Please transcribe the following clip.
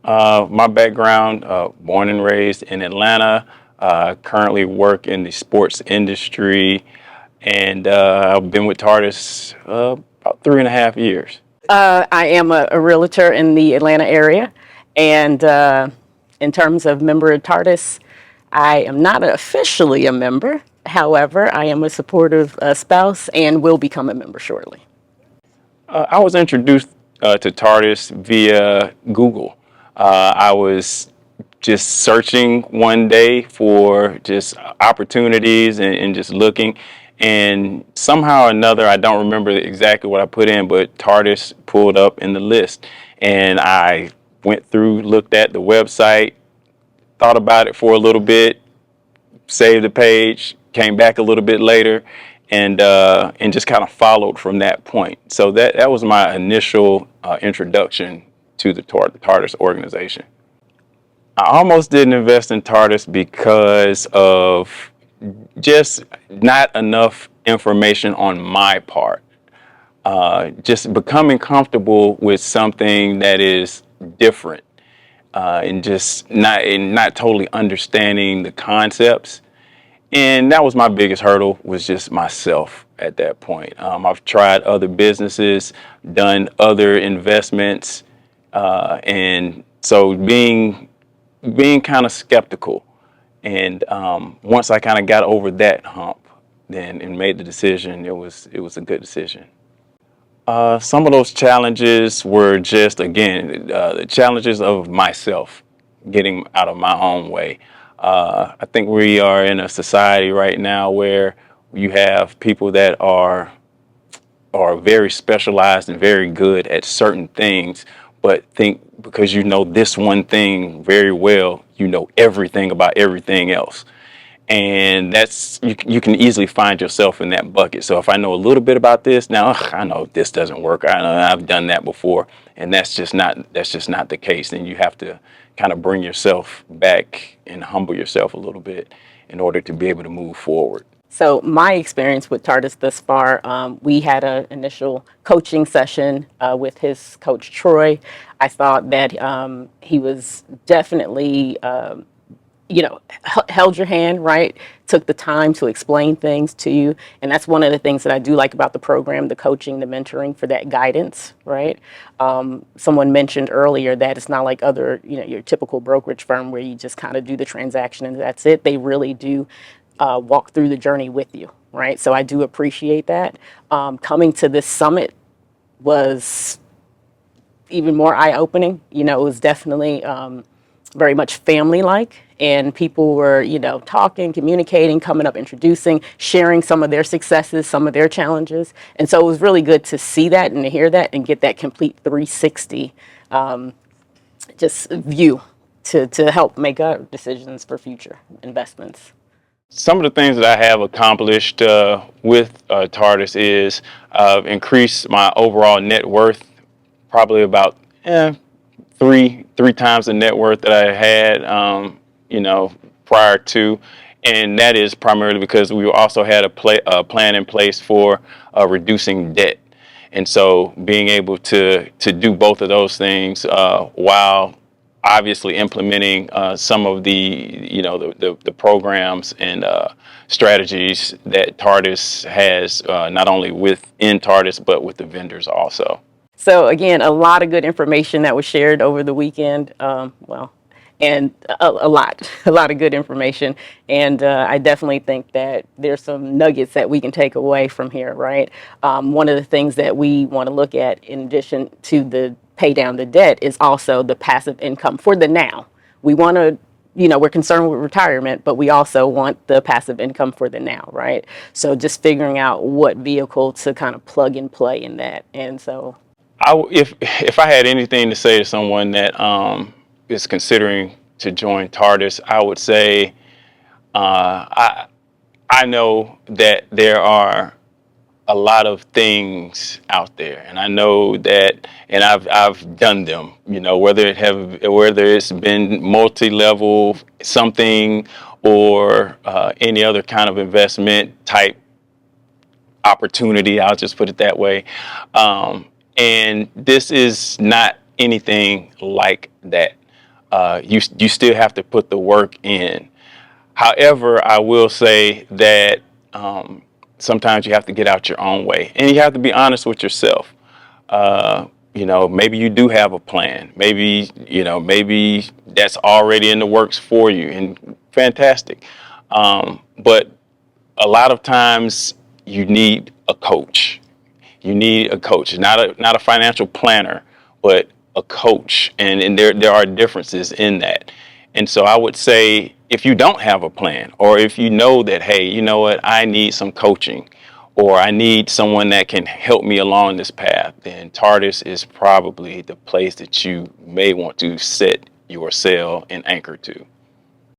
My background, born and raised in Atlanta, currently work in the sports industry, and I've been with TARDIS about 3.5 years. I am a realtor in the Atlanta area, and in terms of member of TARDIS, I am not officially a member. However, I am a supportive spouse and will become a member shortly. I was introduced to TARDIS via Google. I was just searching one day for just opportunities and just looking. And somehow or another, I don't remember exactly what I put in, but TARDIS pulled up in the list. And I went through, looked at the website, thought about it for a little bit, saved the page, came back a little bit later, and just kind of followed from that point. So that was my initial introduction to the TARDIS organization. I almost didn't invest in TARDIS because of just not enough information on my part. Just becoming comfortable with something that is different, and just not totally understanding the concepts. And that was my biggest hurdle, was just myself at that point. I've tried other businesses, done other investments, and so being kind of skeptical. And once I kind of got over that hump, then and made the decision, it was a good decision. Some of those challenges were just, again, the challenges of myself, getting out of my own way. I think we are in a society right now where you have people that are very specialized and very good at certain things, but think because you know this one thing very well, you know everything about everything else. And that's you can easily find yourself in that bucket. So if I know a little bit about this now, I know this doesn't work. I know I've done that before, and that's just not the case. And you have to kind of bring yourself back and humble yourself a little bit in order to be able to move forward. So my experience with TARDIS thus far, we had an initial coaching session with his coach Troy. I thought that he was definitely held your hand, right? Took the time to explain things to you. And that's one of the things that I do like about the program, the coaching, the mentoring, for that guidance, right? Someone mentioned earlier that it's not like other, your typical brokerage firm where you just kind of do the transaction and that's it. They really do walk through the journey with you, right? So I do appreciate that. Coming to this summit was even more eye-opening. It was definitely very much family-like, and people were, talking, communicating, coming up, introducing, sharing some of their successes, some of their challenges. And so it was really good to see that and to hear that and get that complete 360 just view to help make our decisions for future investments. Some of the things that I have accomplished with TARDIS is increased my overall net worth, probably about three times the net worth that I had, prior to, and that is primarily because we also had a plan in place for reducing debt, and so being able to do both of those things while obviously implementing some of the programs and strategies that TARDIS has, not only within TARDIS but with the vendors also. So again, a lot of good information that was shared over the weekend. And a lot, a lot of good information. And I definitely think that there's some nuggets that we can take away from here, right? One of the things that we want to look at, in addition to the pay down the debt, is also the passive income for the now. We want to, we're concerned with retirement, but we also want the passive income for the now, right? So just figuring out what vehicle to kind of plug and play in that. And so If I had anything to say to someone that is considering to join TARDIS, I would say I know that there are a lot of things out there, and I know that, and I've done them. Whether it's been multi-level something or any other kind of investment type opportunity. I'll just put it that way. And this is not anything like that. you still have to put the work in. However, I will say that sometimes you have to get out your own way, and you have to be honest with yourself. Maybe you do have a plan. Maybe that's already in the works for you, and fantastic. But a lot of times you need a coach. You need a coach, not a financial planner, but a coach, and there are differences in that. And so I would say if you don't have a plan, or if you know that, hey, you know what, I need some coaching, or I need someone that can help me along this path, then TARDIS is probably the place that you may want to set your sail and anchor to.